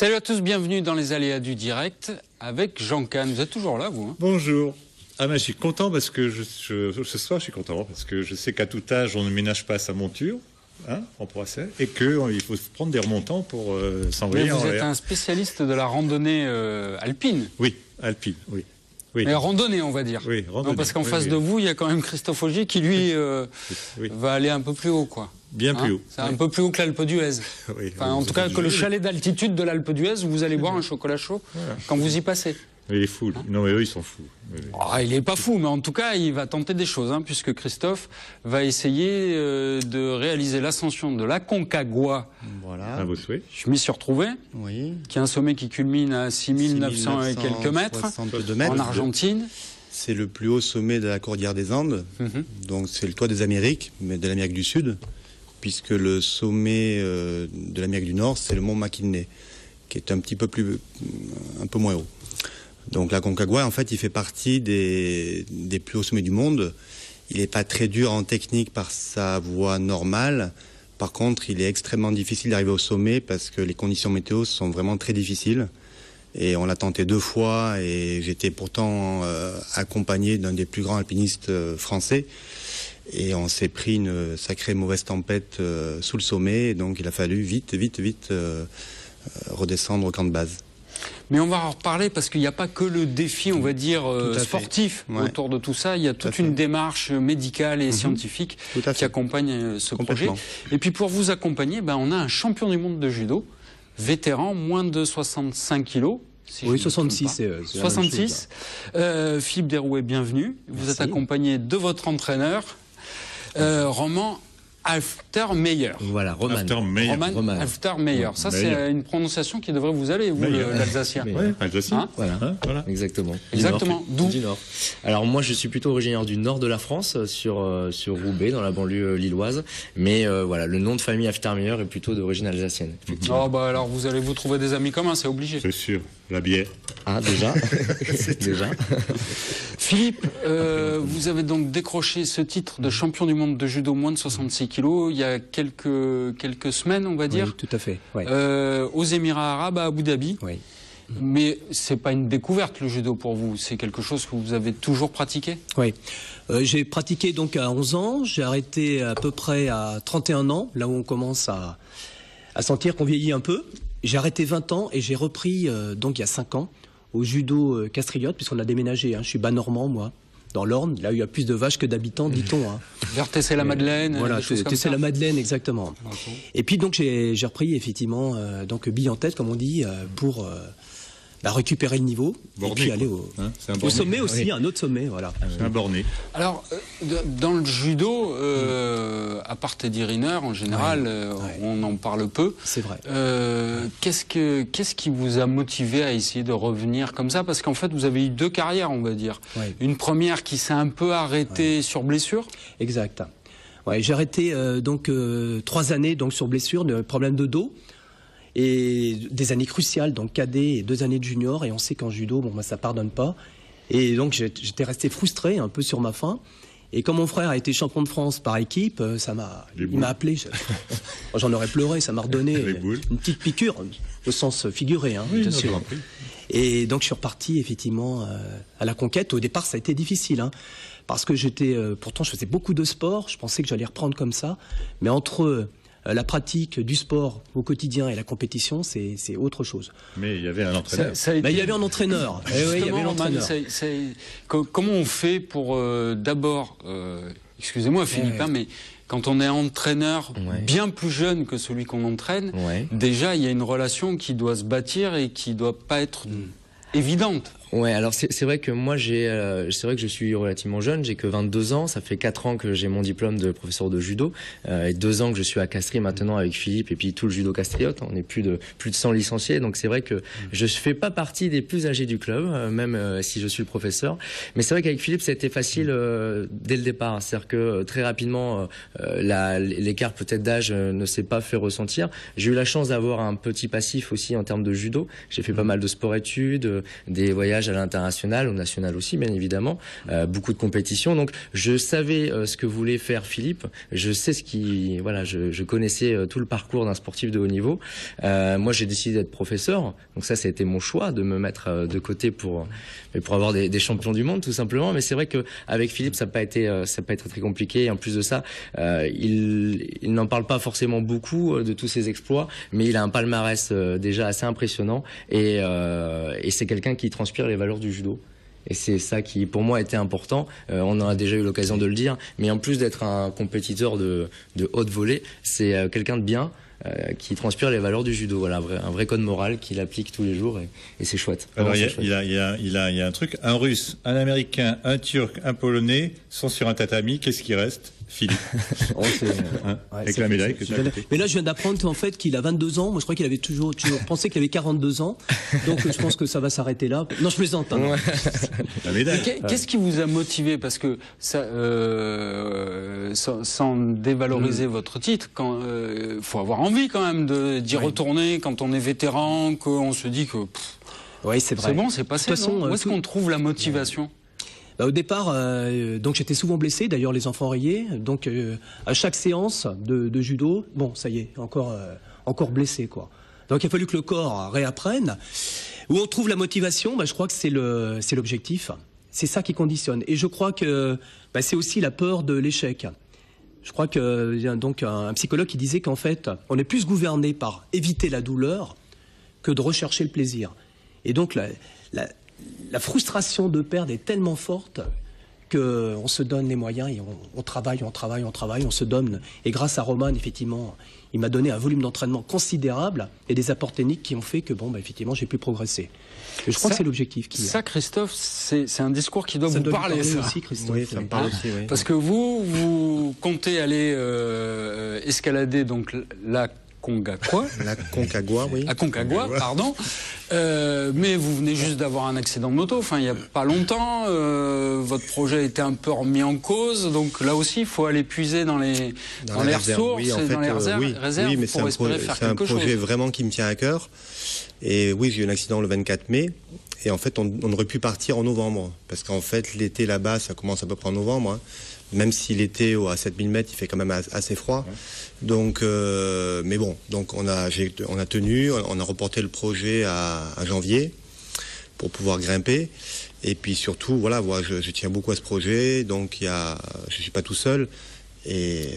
Salut à tous, bienvenue dans les aléas du direct avec Jean Kahn. Vous êtes toujours là, vous, hein? Bonjour. Ah ben, je suis content parce que ce soir, je suis content parce que je sais qu'à tout âge, on ne ménage pas sa monture, hein, en procès, et qu'il faut prendre des remontants pour s'envoyer en l'air. Vous êtes un spécialiste de la randonnée alpine. Oui, alpine, oui. Oui. Mais randonnée, on va dire. Oui, randonnée. Non, parce qu'en face de vous, il y a quand même Christophe Augier qui, lui, va aller un peu plus haut, quoi. Bien plus haut. C'est un peu plus haut que l'Alpe d'Huez. Oui, enfin, en tout cas, que le chalet d'altitude de l'Alpe d'Huez, où vous allez boire un chocolat chaud quand vous y passez. Il est fou. Non, mais eux, ils sont fous. Il n'est pas fou, mais en tout cas, il va tenter des choses, hein, puisque Christophe va essayer de réaliser l'ascension de la Concagua. Voilà. À vos souhaits. Je m'y suis retrouvé. Oui. Qui est un sommet qui culmine à 6900 et quelques mètres, en Argentine. C'est le plus haut sommet de la Cordillère des Andes. Donc c'est le toit des Amériques, mais de l'Amérique du Sud, puisque le sommet de l'Amérique du Nord, c'est le mont McKinley, qui est un peu moins haut. Donc la Concagua, en fait, il fait partie des plus hauts sommets du monde. Il n'est pas très dur en technique par sa voie normale. Par contre, il est extrêmement difficile d'arriver au sommet parce que les conditions météo sont vraiment très difficiles. Et on l'a tenté 2 fois et j'étais pourtant accompagné d'un des plus grands alpinistes français. Et on s'est pris une sacrée mauvaise tempête sous le sommet. Et donc il a fallu vite redescendre au camp de base. Mais on va en reparler parce qu'il n'y a pas que le défi, on va dire, sportif autour de tout ça. Il y a toute une démarche médicale et scientifique qui accompagne ce projet. Et puis pour vous accompagner, on a un champion du monde de judo, vétéran, moins de 65 kilos. Si oui, 66. 66. Philippe Derouet, bienvenue. Vous êtes accompagné de votre entraîneur, Roman Halftermeyer. Voilà, Roman Halftermeyer. Ça, c'est une prononciation qui devrait vous aller, vous, l'Alsacien. Oui, Alsacien. Voilà. Exactement. D'où? Du Nord. Alors moi, je suis plutôt originaire du nord de la France, sur Roubaix, dans la banlieue lilloise. Mais voilà, le nom de famille Halftermeyer est plutôt d'origine alsacienne. Alors vous allez vous trouver des amis communs, c'est obligé. C'est sûr. La bière. Ah, déjà. Déjà. Philippe, vous avez donc décroché ce titre de champion du monde de judo moins de 66 kilos il y a quelques semaines, on va dire. Oui, tout à fait. Ouais. Aux Émirats Arabes, à Abu Dhabi. Oui. Mais c'est pas une découverte, le judo, pour vous. C'est quelque chose que vous avez toujours pratiqué? Oui. J'ai pratiqué donc à 11 ans. J'ai arrêté à peu près à 31 ans, là où on commence à sentir qu'on vieillit un peu. J'ai arrêté 20 ans et j'ai repris donc il y a 5 ans au judo Castriote, puisqu'on a déménagé. Je suis bas normand, moi, dans l'Orne, là où il y a plus de vaches que d'habitants, dit-on. Vers Tessé-la-Madeleine. Voilà, Tessé-la-Madeleine, exactement. Et puis donc j'ai repris effectivement donc bille en tête, comme on dit, pour récupérer le niveau borné, et puis aller au sommet aussi, un autre sommet, voilà. C'est un borné. Alors, dans le judo, à part Teddy Riner, en général, on en parle peu. C'est vrai. Qu'est-ce qui vous a motivé à essayer de revenir comme ça? Parce qu'en fait, vous avez eu 2 carrières, on va dire. Ouais. Une première qui s'est un peu arrêtée sur blessure. Exact. Ouais, j'ai arrêté donc 3 années donc sur blessure, de problème de dos. Et des années cruciales, donc cadet et 2 années de junior, et on sait qu'en judo, ça pardonne pas. Et donc j'étais resté frustré un peu sur ma fin. Et comme mon frère a été champion de France par équipe, il m'a appelé. J'en aurais pleuré, ça m'a redonné une petite piqûre, au sens figuré, bien sûr. Et donc je suis reparti effectivement à la conquête. Au départ, ça a été difficile, parce que pourtant je faisais beaucoup de sport. Je pensais que j'allais reprendre comme ça, mais entre la pratique du sport au quotidien et la compétition, c'est autre chose. Mais il y avait un entraîneur. Il y avait un entraîneur. Il y avait l'entraîneur. Comment on fait pour d'abord, excusez-moi Philippe, mais quand on est entraîneur bien plus jeune que celui qu'on entraîne, déjà il y a une relation qui doit se bâtir et qui doit pas être évidente. Ouais, alors c'est vrai que moi c'est vrai que je suis relativement jeune, j'ai que 22 ans, ça fait 4 ans que j'ai mon diplôme de professeur de judo et 2 ans que je suis à Castries maintenant avec Philippe et puis tout le judo castriote, on est plus de 100 licenciés, donc c'est vrai que je fais pas partie des plus âgés du club, même si je suis le professeur, mais c'est vrai qu'avec Philippe ça a été facile dès le départ, c'est-à-dire que très rapidement l'écart peut-être d'âge ne s'est pas fait ressentir. J'ai eu la chance d'avoir un petit passif aussi en termes de judo, j'ai fait pas mal de sport-études, des voyages voyages à l'international, au national aussi, bien évidemment, beaucoup de compétitions. Donc, je savais ce que voulait faire Philippe. Je sais je connaissais tout le parcours d'un sportif de haut niveau. Moi, j'ai décidé d'être professeur. Donc ça a été mon choix, de me mettre de côté pour avoir des champions du monde, tout simplement. Mais c'est vrai qu'avec Philippe, ça n'a pas été très compliqué. Et en plus de ça, il n'en parle pas forcément beaucoup de tous ses exploits, mais il a un palmarès déjà assez impressionnant. Et c'est quelqu'un qui transpire les valeurs du judo. Et c'est ça qui, pour moi, était important. On a déjà eu l'occasion de le dire. Mais en plus d'être un compétiteur de haute volée, c'est quelqu'un de bien, qui transpire les valeurs du judo. Voilà, un vrai code moral qu'il applique tous les jours, et c'est chouette. Alors, il y a un truc, un Russe, un Américain, un Turc, un Polonais sont sur un tatami. Qu'est-ce qui reste? Philippe. Avec la médaille que tu as. Mais là, je viens d'apprendre en fait qu'il a 22 ans. Moi, je crois qu'il avait toujours pensé qu'il avait 42 ans. Donc, je pense que ça va s'arrêter là. Non, je plaisante. Hein. La médaille. Qu'est-ce qui vous a motivé? Parce que ça, sans dévaloriser votre titre, faut avoir envie quand même d'y retourner quand on est vétéran, qu'on se dit que oui, c'est vrai. C'est bon, c'est passé. De toute façon, où est-ce qu'on trouve la motivation? Au départ, donc j'étais souvent blessé, d'ailleurs les enfants riaient. Donc à chaque séance de judo, bon, ça y est, encore blessé, quoi. Donc il a fallu que le corps réapprenne. Où on trouve la motivation, je crois que c'est l'objectif. C'est ça qui conditionne. Et je crois que c'est aussi la peur de l'échec. Je crois qu'il y a donc un psychologue qui disait qu'en fait, on est plus gouverné par éviter la douleur que de rechercher le plaisir. Et donc la frustration de perdre est tellement forte qu'on se donne les moyens et on travaille, on se donne. Et grâce à Roman, effectivement, il m'a donné un volume d'entraînement considérable et des apports techniques qui ont fait que, effectivement, j'ai pu progresser. Et je crois que c'est l'objectif. Ça, Christophe, c'est un discours qui doit vous parler, ça. Aussi, Christophe. Oui, ça me parle aussi, oui. Parce que vous comptez aller escalader donc la Concagua. La Concagua, oui. À Concagua, pardon. Mais vous venez juste d'avoir un accident de moto. Enfin, il n'y a pas longtemps. Votre projet a été un peu remis en cause. Donc là aussi, il faut aller puiser dans les ressources, oui, en fait, dans les réserves oui, mais pour espérer faire quelque chose. C'est un projet vraiment qui me tient à cœur. Et oui, j'ai eu un accident le 24 mai. Et en fait, on aurait pu partir en novembre. Parce qu'en fait, l'été là-bas, ça commence à peu près en novembre. Hein. Même si l'été à 7000 mètres, il fait quand même assez froid. Donc, mais bon, donc on a tenu, on a reporté le projet à janvier pour pouvoir grimper. Et puis surtout, voilà, je tiens beaucoup à ce projet, donc je suis pas tout seul. Et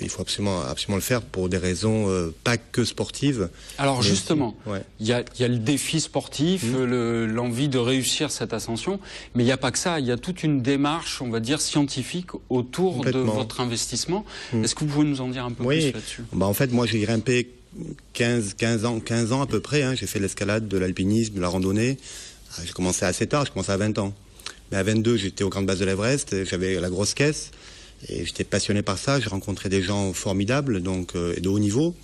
il faut absolument le faire pour des raisons pas que sportives. Alors justement, il y a le défi sportif, l'envie de réussir cette ascension, mais il n'y a pas que ça, il y a toute une démarche, on va dire, scientifique autour de votre investissement. Est-ce que vous pouvez nous en dire un peu plus là-dessus? En fait, moi j'ai grimpé 15 ans à peu près, hein. J'ai fait de l'escalade, de l'alpinisme, de la randonnée. J'ai commencé assez tard, j'ai commencé à 20 ans. Mais à 22, j'étais aux grandes bases de l'Everest, j'avais la grosse caisse. Et j'étais passionné par ça, j'ai rencontré des gens formidables, donc de haut niveau,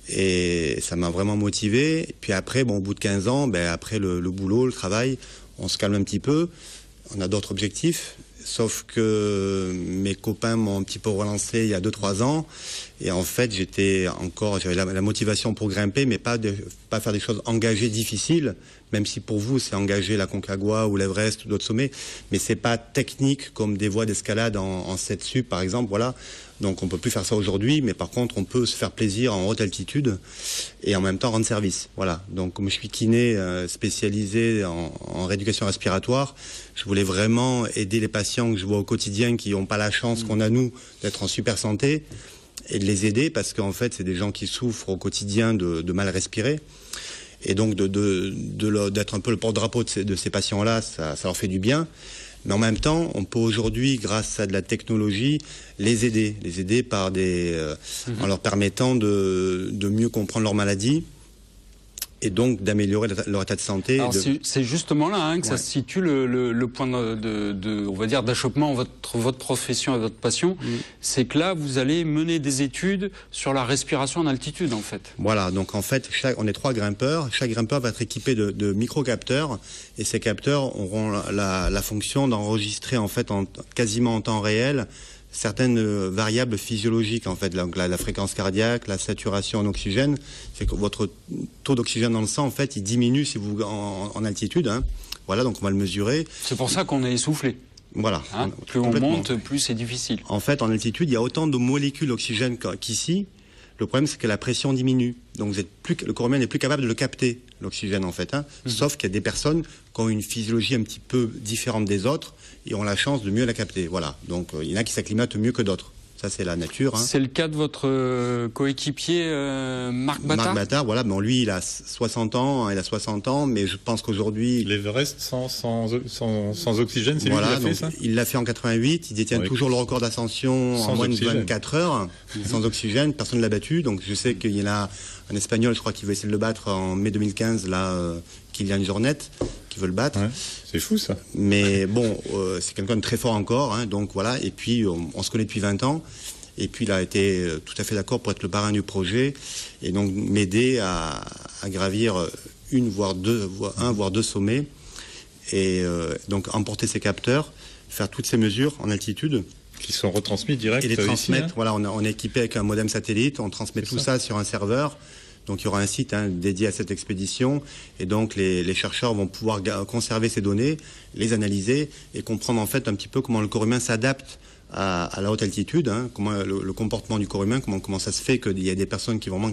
et ça m'a vraiment motivé. Et puis après, au bout de 15 ans, après le boulot, le travail, on se calme un petit peu, on a d'autres objectifs, sauf que mes copains m'ont un petit peu relancé il y a 2-3 ans, et en fait j'avais la motivation pour grimper, mais pas faire des choses engagées, difficiles, même si pour vous c'est engager la Concagua ou l'Everest ou d'autres sommets, mais c'est pas technique comme des voies d'escalade en 7 sup par exemple, voilà. Donc on peut plus faire ça aujourd'hui, mais par contre on peut se faire plaisir en haute altitude et en même temps rendre service, voilà. Donc comme je suis kiné spécialisé en rééducation respiratoire, je voulais vraiment aider les patients que je vois au quotidien qui n'ont pas la chance qu'on a nous d'être en super santé, et de les aider parce qu'en fait c'est des gens qui souffrent au quotidien de mal respirer. Et donc d'être un peu le porte-drapeau de ces patients-là, ça leur fait du bien. Mais en même temps, on peut aujourd'hui, grâce à de la technologie, les aider par en leur permettant de mieux comprendre leur maladie et donc d'améliorer leur état de santé. Alors c'est justement là que ça se situe le point on va dire, d'achoppement entre votre profession et votre passion. C'est que là, vous allez mener des études sur la respiration en altitude, en fait. Voilà, donc en fait, on est 3 grimpeurs. Chaque grimpeur va être équipé de micro-capteurs, et ces capteurs auront la fonction d'enregistrer en fait quasiment en temps réel certaines variables physiologiques, en fait, donc la fréquence cardiaque, la saturation en oxygène, c'est que votre taux d'oxygène dans le sang, en fait, il diminue si vous en altitude. Hein. Voilà, donc on va le mesurer. C'est pour ça qu'on est essoufflé. Voilà. Hein, plus on monte, plus c'est difficile. En fait, en altitude, il y a autant de molécules d'oxygène qu'ici. Le problème, c'est que la pression diminue. Donc le corps humain n'est plus capable de le capter, l'oxygène, en fait. Hein. Sauf qu'il y a des personnes qui ont une physiologie un petit peu différente des autres et ont la chance de mieux la capter. Voilà. Donc il y en a qui s'acclimatent mieux que d'autres. Ça, c'est la nature. Hein. C'est le cas de votre coéquipier Marc Battard. Marc Battard, voilà. Bon, lui, il a 60 ans, mais je pense qu'aujourd'hui... L'Everest sans oxygène, c'est voilà, lui qui l'a fait, ça? Il l'a fait en 88. Il détient toujours le record d'ascension en moins de 24 heures, sans oxygène. Personne ne l'a battu. Donc, je sais qu'il y en a un Espagnol, je crois, qui veut essayer de le battre en mai 2015, là, Kylian Jornet, qui veut le battre. Ouais, c'est fou, ça. Mais bon, c'est quelqu'un de très fort encore, hein, donc voilà. Et puis, on se connaît depuis 20 ans. Et puis, il a été tout à fait d'accord pour être le parrain du projet et donc m'aider à gravir voire deux sommets. Et donc, emporter ses capteurs, faire toutes ces mesures en altitude. Qui sont retransmis direct. Et les transmettre. Ici, hein. Voilà, on est équipé avec un modem satellite. On transmet tout ça sur un serveur. Donc il y aura un site dédié à cette expédition et donc les chercheurs vont pouvoir conserver ces données, les analyser et comprendre en fait un petit peu comment le corps humain s'adapte à la haute altitude, hein, comment le comportement du corps humain, comment ça se fait qu'il y a des personnes qui vraiment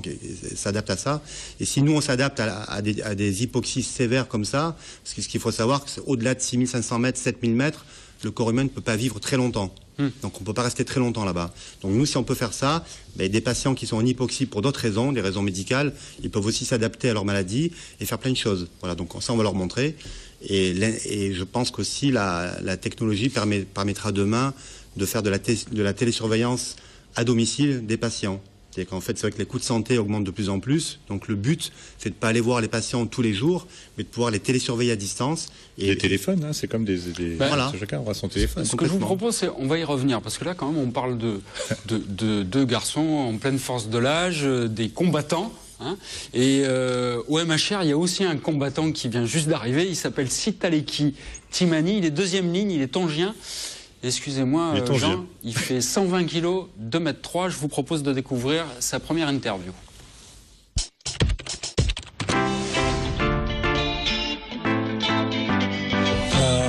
s'adaptent à ça. Et si nous on s'adapte à des hypoxies sévères comme ça, parce que ce qu'il faut savoir, c'est au-delà de 6500 mètres, 7000 mètres, le corps humain ne peut pas vivre très longtemps. Donc on ne peut pas rester très longtemps là-bas. Donc nous, si on peut faire ça, des patients qui sont en hypoxie pour d'autres raisons, des raisons médicales, ils peuvent aussi s'adapter à leur maladie et faire plein de choses. Voilà, donc ça on va leur montrer. Et je pense qu'aussi la technologie permettra demain de faire de la télésurveillance à domicile des patients. C'est qu'en fait, c'est vrai que les coûts de santé augmentent de plus en plus. Donc le but, c'est de ne pas aller voir les patients tous les jours, mais de pouvoir les télésurveiller à distance. Et les téléphones, hein, c'est comme voilà. Chacun aura son téléphone. Ce que je vous propose, c'est, on va y revenir, parce que là, quand même, on parle de deux garçons en pleine force de l'âge, des combattants. Hein, et au MHR, il y a aussi un combattant qui vient juste d'arriver. Il s'appelle Sitaleki Timani. Il est deuxième ligne, il est tongien. Excusez-moi, Jean, il fait 120 kilos, 2,3 m. Je vous propose de découvrir sa première interview.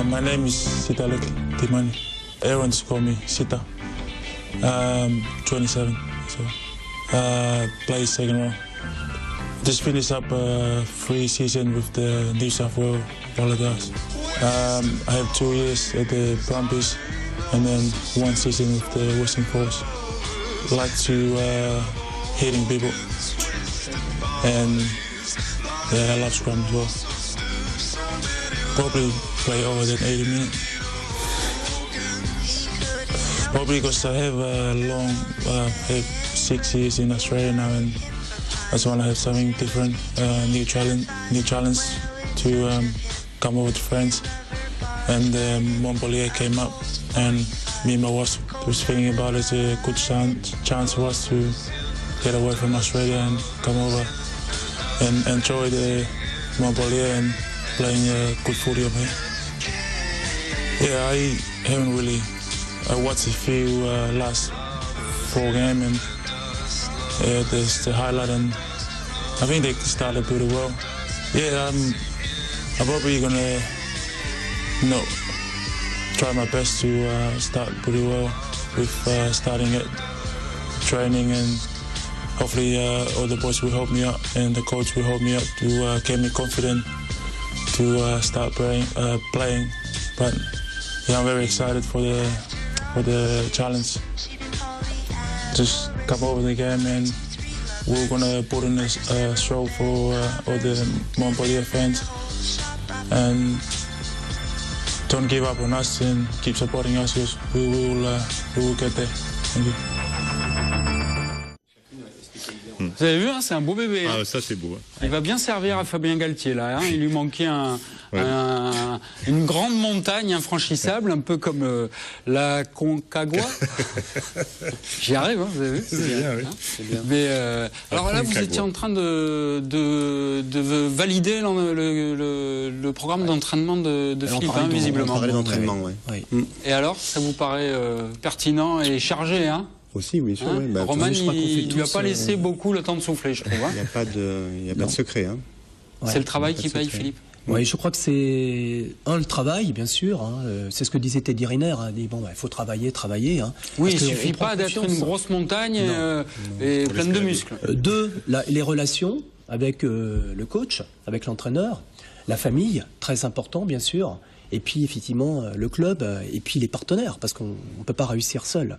My name is Sitaleki Timani. Everyone calls me Sita. 27, so play second row. Just finished up 3 seasons with the New South Wales Wallabies. I have 2 years at the Brumbies and then 1 season with the Western Force. I like to hitting people and I love scrum as well. Probably play over than 80 minutes. Probably because I have have 6 years in Australia now and I just want to have something different, new challenge to come over to France. And Montpellier came up, and me and my wife was thinking about it as a good chance for us to get away from Australia and come over and enjoy the Montpellier and playing good footy over here. Yeah, I haven't really watched a few last 4 games and there's the highlight and I think they started pretty well. Yeah, I'm probably gonna try my best to start pretty well with starting at training and hopefully all the boys will help me out and the coach will help me out to get me confident to start playing. But yeah, I'm very excited for the challenge. Just come over the game and we're gonna put in a show for all the Montpellier fans and don't give up on us and keep supporting us because we will get there. Thank you. Vous avez vu, hein, c'est un beau bébé. Ah, ça c'est beau. Il va bien servir à Fabien Galtier, là. Hein. Il lui manquait une grande montagne infranchissable, un peu comme la Concagua. J'y arrive, hein, vous avez vu. C'est bien, oui. Hein, bien. Mais, alors là, vous étiez en train de valider le programme d'entraînement de Philippe, hein, visiblement. On parlait d'entraînement, oui. Et alors, ça vous paraît pertinent et chargé, hein? Aussi, oui, sûr. Hein, oui. Bah, Roman, il ne lui a pas laissé beaucoup le temps de souffler, je trouve. Hein. Il n'y a pas de secret. Hein. Ouais, c'est le travail qui paye, Philippe. Oui, je crois que c'est le travail, bien sûr. Hein. C'est ce que disait Teddy Riner. Hein. Il dit bon, il faut travailler. Hein, oui, il ne suffit pas d'être une grosse montagne et pleine de muscles. Deux, les relations avec le coach, avec l'entraîneur, la famille, très important, bien sûr. Et puis, effectivement, le club et puis les partenaires, parce qu'on ne peut pas réussir seul.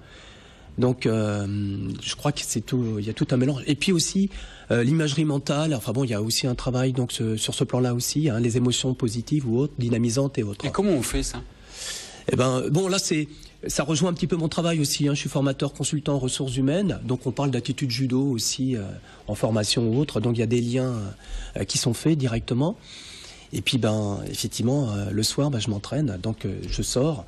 Donc, je crois que c'est tout. Il y a tout un mélange. Et puis aussi l'imagerie mentale. Enfin bon, il y a aussi un travail donc sur ce plan-là aussi, hein, les émotions positives ou autres, dynamisantes et autres. Et comment on fait ça? Eh ben bon, là ça rejoint un petit peu mon travail aussi. Hein. Je suis formateur consultant en ressources humaines, donc on parle d'attitude judo aussi en formation ou autre. Donc il y a des liens qui sont faits directement. Et puis effectivement, le soir, je m'entraîne, donc je sors.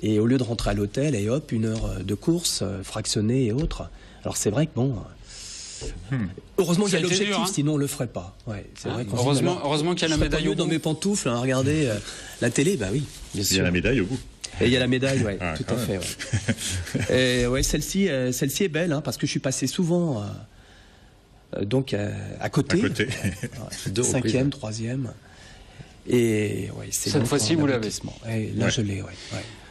Et au lieu de rentrer à l'hôtel, et hop, 1 heure de course, fractionnée et autres. Alors c'est vrai que heureusement qu'il y a l'objectif, dur, hein. Sinon on le ferait pas. Ouais, c'est vrai heureusement qu'il y a la médaille au bout. Dans mes pantoufles, hein, regardez la télé, oui, bien sûr. Il y a la médaille au bout. Et il y a la médaille, oui, tout à fait. Ouais. Et ouais, celle-ci est belle, hein, parce que je suis passé souvent donc à côté. 5e, 3e. Et ouais, cette fois-ci, vous l'avez. Et là, je l'ai, ouais.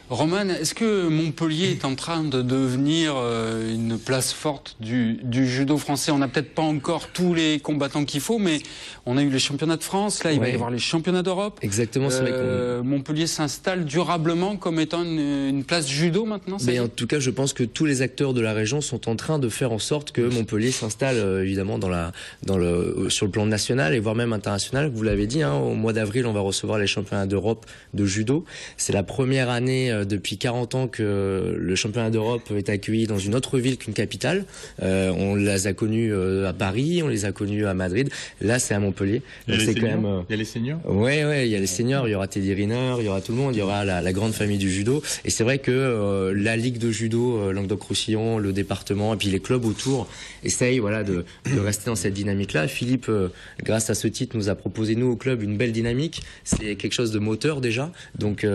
Roman, est-ce que Montpellier est en train de devenir une place forte du judo français? On n'a peut-être pas encore tous les combattants qu'il faut, mais on a eu les championnats de France, là il va y avoir les championnats d'Europe. Exactement, c'est vrai que Montpellier s'installe durablement comme étant une place judo maintenant. Mais en tout cas, je pense que tous les acteurs de la région sont en train de faire en sorte que Montpellier s'installe évidemment sur le plan national et voire même international. Vous l'avez dit, hein, au mois d'avril, on va recevoir les championnats d'Europe de judo. C'est la première année depuis 40 ans que le championnat d'Europe est accueilli dans une autre ville qu'une capitale. On les a connus à Paris, on les a connus à Madrid. Là, c'est à Montpellier. Il y a les seniors. Ouais, il y a les seniors. Il y aura Teddy Riner, il y aura tout le monde. Il y aura la grande famille du judo. Et c'est vrai que la ligue de judo, Languedoc-Roussillon, le département et puis les clubs autour essayent de rester dans cette dynamique-là. Philippe, grâce à ce titre, nous a proposé nous au club une belle dynamique. C'est quelque chose de moteur déjà. Donc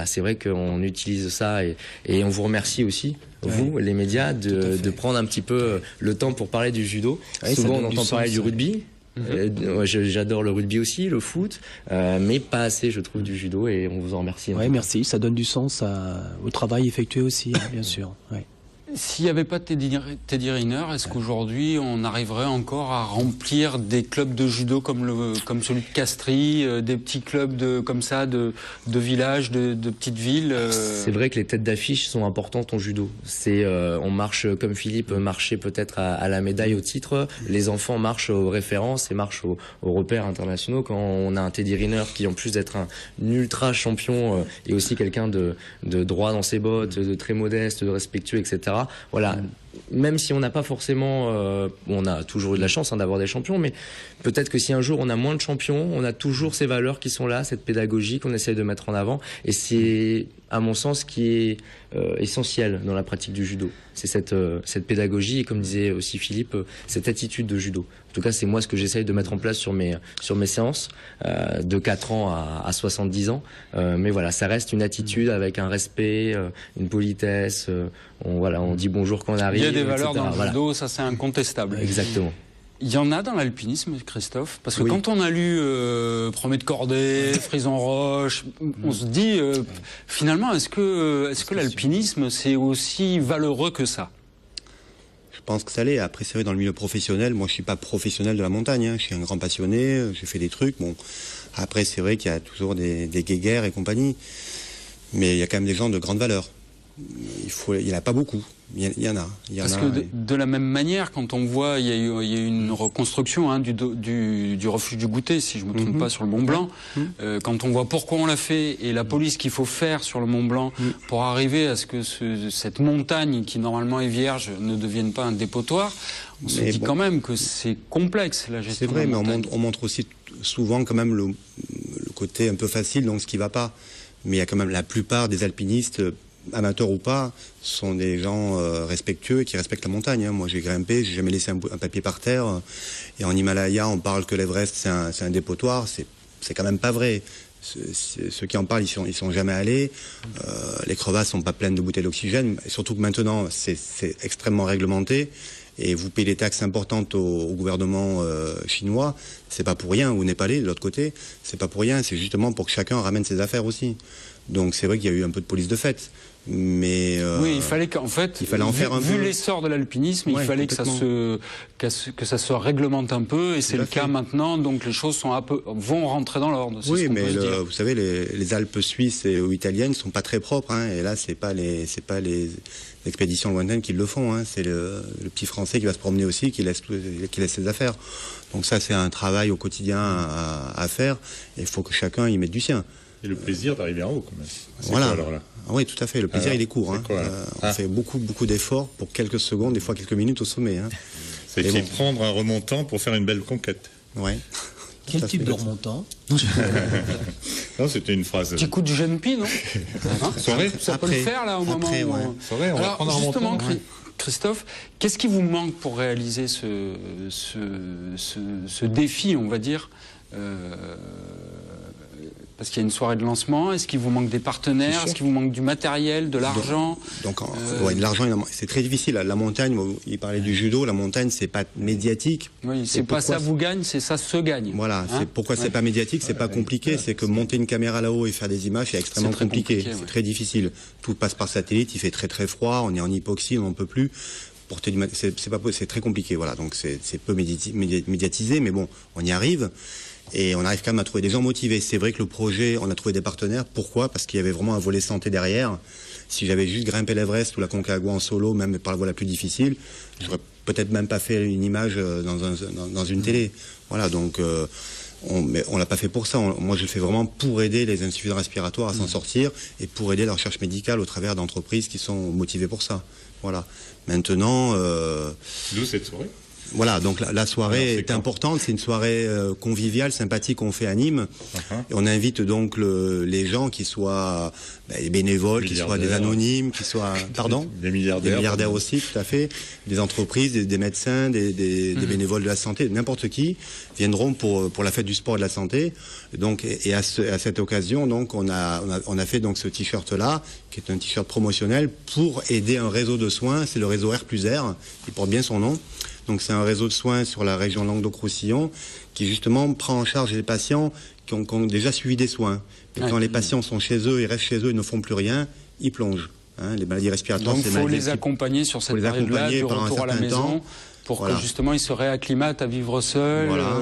c'est vrai qu'on utilise ça et on vous remercie aussi, vous, les médias, de prendre un petit peu le temps pour parler du judo. Souvent, on entend parler du rugby. J'adore le rugby aussi, le foot, mais pas assez, je trouve, du judo et on vous en remercie. Oui, merci. Ça donne du sens au travail effectué aussi, hein, bien sûr. Ouais. S'il n'y avait pas Teddy Riner, est-ce qu'aujourd'hui on arriverait encore à remplir des clubs de judo comme celui de Castries, des petits clubs comme ça de villages, de petites villes C'est vrai que les têtes d'affiche sont importantes en judo. On marche comme Philippe marchait peut-être à la médaille au titre. Les enfants marchent aux références et marchent aux repères internationaux. Quand on a un Teddy Riner qui, en plus d'être un ultra champion, est aussi quelqu'un de droit dans ses bottes, de très modeste, de respectueux, etc. Voilà, même si on n'a pas forcément, on a toujours eu de la chance d'avoir des champions, mais peut-être que si un jour on a moins de champions, on a toujours ces valeurs qui sont là, cette pédagogie qu'on essaie de mettre en avant, et c'est à mon sens qui est essentiel dans la pratique du judo. C'est cette pédagogie et, comme disait aussi Philippe, cette attitude de judo. En tout cas, c'est moi ce que j'essaye de mettre en place sur mes séances de 4 ans à 70 ans. Mais voilà, ça reste une attitude avec un respect, une politesse. On dit bonjour quand on arrive. Il y a des valeurs dans le judo, ça c'est incontestable. Exactement. Il y en a dans l'alpinisme, Christophe, parce que quand on a lu Promet de Cordée, Frison Roche, on se dit finalement est-ce que l'alpinisme c'est aussi valeureux que ça? Je pense que ça l'est. Après, c'est vrai, dans le milieu professionnel, moi je suis pas professionnel de la montagne, hein. Je suis un grand passionné, j'ai fait des trucs. Bon, après c'est vrai qu'il y a toujours des guéguerres et compagnie, mais il y a quand même des gens de grande valeur. il n'y en a pas beaucoup. Il y en a. Parce que de la même manière, quand on voit, il y a eu une reconstruction du refuge du Goûter, si je ne me trompe pas, sur le Mont Blanc. Quand on voit pourquoi on l'a fait et la police qu'il faut faire sur le Mont Blanc pour arriver à ce que cette montagne, qui normalement est vierge, ne devienne pas un dépotoir, on se dit quand même que c'est complexe, la gestion. C'est vrai, mais on montre aussi souvent quand même le côté un peu facile, donc ce qui ne va pas. Mais il y a quand même la plupart des alpinistes, amateurs ou pas, sont des gens respectueux et qui respectent la montagne. Moi, j'ai grimpé, j'ai jamais laissé un papier par terre. Et en Himalaya, on parle que l'Everest, c'est un dépotoir. C'est quand même pas vrai. Ceux qui en parlent, ils sont jamais allés. Les crevasses sont pas pleines de bouteilles d'oxygène. Et surtout que maintenant, c'est extrêmement réglementé. Et vous payez des taxes importantes au gouvernement chinois. C'est pas pour rien, ou népalais de l'autre côté. C'est pas pour rien. C'est justement pour que chacun ramène ses affaires aussi. Donc c'est vrai qu'il y a eu un peu de police de fête. Mais oui, il fallait qu'en fait, vu l'essor de l'alpinisme, il fallait que ça se réglemente un peu, et c'est le cas maintenant. Donc les choses vont rentrer dans l'ordre. Oui, mais vous savez, les Alpes suisses ou italiennes sont pas très propres, hein, et là c'est pas les expéditions lointaines qui le font. Hein, c'est le petit Français qui va se promener aussi, qui laisse ses affaires. Donc ça, c'est un travail au quotidien à faire. Et il faut que chacun y mette du sien. Et le plaisir d'arriver en haut, quand même. Voilà. Quoi, alors, là oui, tout à fait. Le plaisir, il est court. On fait beaucoup d'efforts pour quelques secondes, des fois quelques minutes au sommet. Hein. C'est prendre un remontant pour faire une belle conquête. Ouais. Quel type de remontant? Non, c'était une phrase. Petit coup de jeune pie, non? Ça peut le faire, là, au moment où... On va prendre un remontant. Christophe, qu'est-ce qui vous manque pour réaliser ce défi, on va dire parce qu'il y a une soirée de lancement. Est-ce qu'il vous manque des partenaires? Est-ce qu'il vous manque du matériel, de l'argent? De l'argent, c'est très difficile. La montagne, il parlait du judo, la montagne, c'est pas médiatique. Oui, c'est pas ça vous gagne, c'est ça se gagne. Voilà, c'est pourquoi c'est pas médiatique, c'est pas compliqué, c'est que monter une caméra là-haut et faire des images, c'est extrêmement compliqué. C'est très difficile. Tout passe par satellite, il fait très très froid, on est en hypoxie, on n'en peut plus. C'est très compliqué, voilà. Donc c'est peu médiatisé, mais bon, on y arrive. Et on arrive quand même à trouver des gens motivés. C'est vrai que le projet, on a trouvé des partenaires. Pourquoi? Parce qu'il y avait vraiment un volet santé derrière. Si j'avais juste grimpé l'Everest ou la Concagua en solo, même par la voie la plus difficile, j'aurais peut-être même pas fait une image dans une télé. Voilà, donc on l'a pas fait pour ça. Moi, je le fais vraiment pour aider les insuffisants respiratoires à s'en sortir et pour aider la recherche médicale au travers d'entreprises qui sont motivées pour ça. Voilà. Maintenant... D'où cette soirée? Voilà, donc la soirée est importante, c'est une soirée conviviale, sympathique qu'on fait à Nîmes. Et on invite donc les gens qui soient des bénévoles, qui soient des anonymes, qui soient... Pardon ? Des milliardaires. Des milliardaires aussi, tout à fait. Des entreprises, des médecins, des bénévoles de la santé, n'importe qui viendront pour la fête du sport et de la santé. Donc, et à cette occasion, donc, on a fait donc ce t-shirt-là, qui est un t-shirt promotionnel pour aider un réseau de soins. C'est le réseau R+R, qui porte bien son nom. Donc c'est un réseau de soins sur la région Languedoc-Roussillon qui justement prend en charge les patients qui ont déjà suivi des soins. Et quand les patients sont chez eux, ils restent chez eux, ils ne font plus rien, ils plongent. Les maladies respiratoires, donc il faut les accompagner sur cette période-là, du retour à la maison, pour que justement ils se réacclimatent à vivre seuls. Voilà.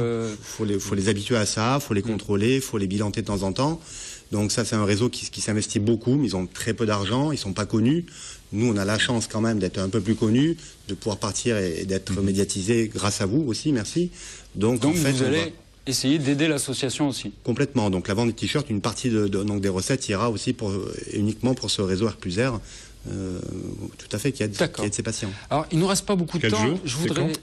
Faut les habituer à ça, faut les contrôler, faut les bilanter de temps en temps. Donc ça, c'est un réseau qui s'investit beaucoup, mais ils ont très peu d'argent, ils sont pas connus. Nous, on a la chance quand même d'être un peu plus connus, de pouvoir partir et d'être médiatisés grâce à vous aussi, merci. Donc en fait, vous allez essayer d'aider l'association aussi. Complètement. Donc la vente des t-shirts, une partie donc des recettes ira aussi uniquement pour ce réseau R+R. Tout à fait, qui aide ses patients. Alors, il ne nous reste pas beaucoup de temps.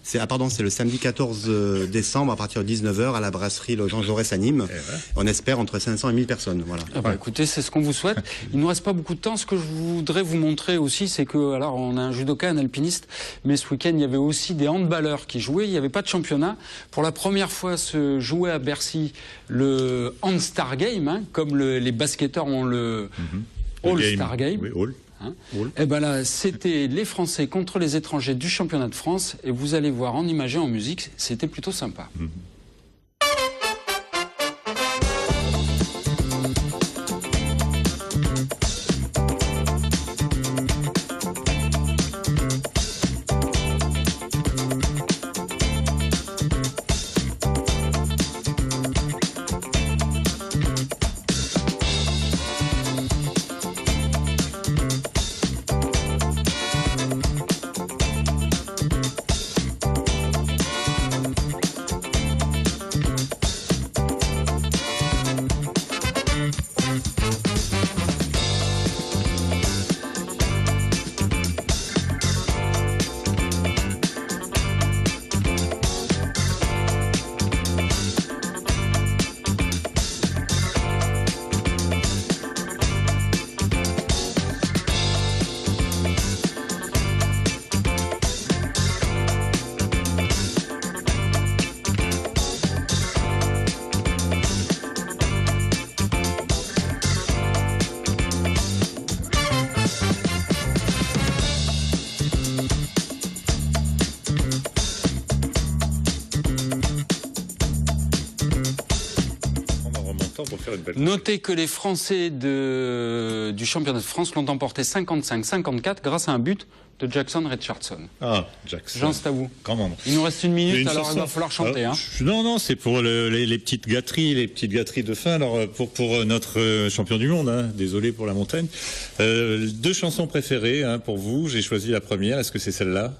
C'est le samedi 14 décembre à partir de 19h à la brasserie Le Jean Jaurès à Nîmes. On espère entre 500 et 1000 personnes. Voilà. Écoutez, c'est ce qu'on vous souhaite. Il ne nous reste pas beaucoup de temps. Ce que je voudrais vous montrer aussi, c'est que, alors, on a un judoka, un alpiniste, mais ce week-end, il y avait aussi des handballeurs qui jouaient. Il n'y avait pas de championnat. Pour la première fois, se jouait à Bercy le Handstar Game, hein, comme les basketteurs ont le All-Star Game. Oui, Et ben là, c'était les Français contre les étrangers du championnat de France, et vous allez voir en image et en musique, c'était plutôt sympa. Notez que les Français du championnat de France l'ont emporté 55-54 grâce à un but de Jackson Richardson. Ah, Jackson. Jean, c'est à vous. Quand même. Il nous reste une minute, alors il va falloir chanter. Non, c'est pour les petites gâteries de fin. Alors pour notre champion du monde, désolé pour la montagne. 2 chansons préférées pour vous. J'ai choisi la première. Est-ce que c'est celle-là?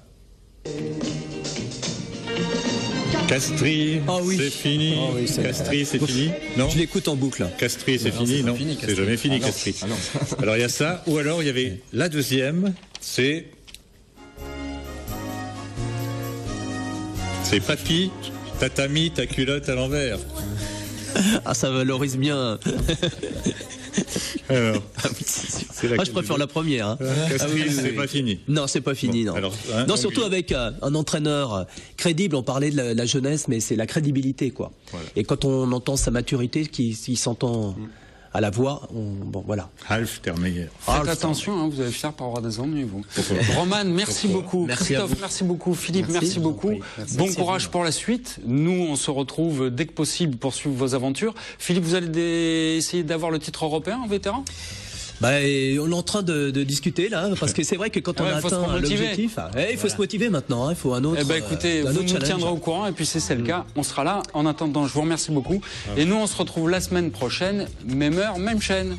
Castries, c'est fini. Oh oui, Castries, c'est fini. Non. Je l'écoute en boucle. Castries, c'est fini. Non, c'est jamais fini, Castries. Alors il y a ça. Ou alors il y avait la deuxième. C'est Papy, t'as mis ta culotte à l'envers. Ah, ça valorise bien. Alors, je préfère la première. Castries, c'est pas fini. Non, c'est pas fini, non. Alors, non, surtout avec un entraîneur crédible. On parlait de la jeunesse, mais c'est la crédibilité, quoi. Voilà. Et quand on entend sa maturité, qui s'entend à la voix, bon, voilà. Ralph Termeyer. Faites attention, vous allez finir par avoir des ennuis, vous. Roman, merci beaucoup. Merci Christophe, merci beaucoup. Philippe, merci beaucoup. Bon courage pour la suite. Nous, on se retrouve dès que possible pour suivre vos aventures. Philippe, vous allez essayer d'avoir le titre européen en vétéran? On est en train de discuter là, parce que c'est vrai que quand on a atteint l'objectif, il faut se motiver maintenant, il faut un autre. Écoutez, vous nous tiendrez au courant, et puis c'est le cas, on sera là. En attendant, je vous remercie beaucoup. Et nous, on se retrouve la semaine prochaine, même heure, même chaîne.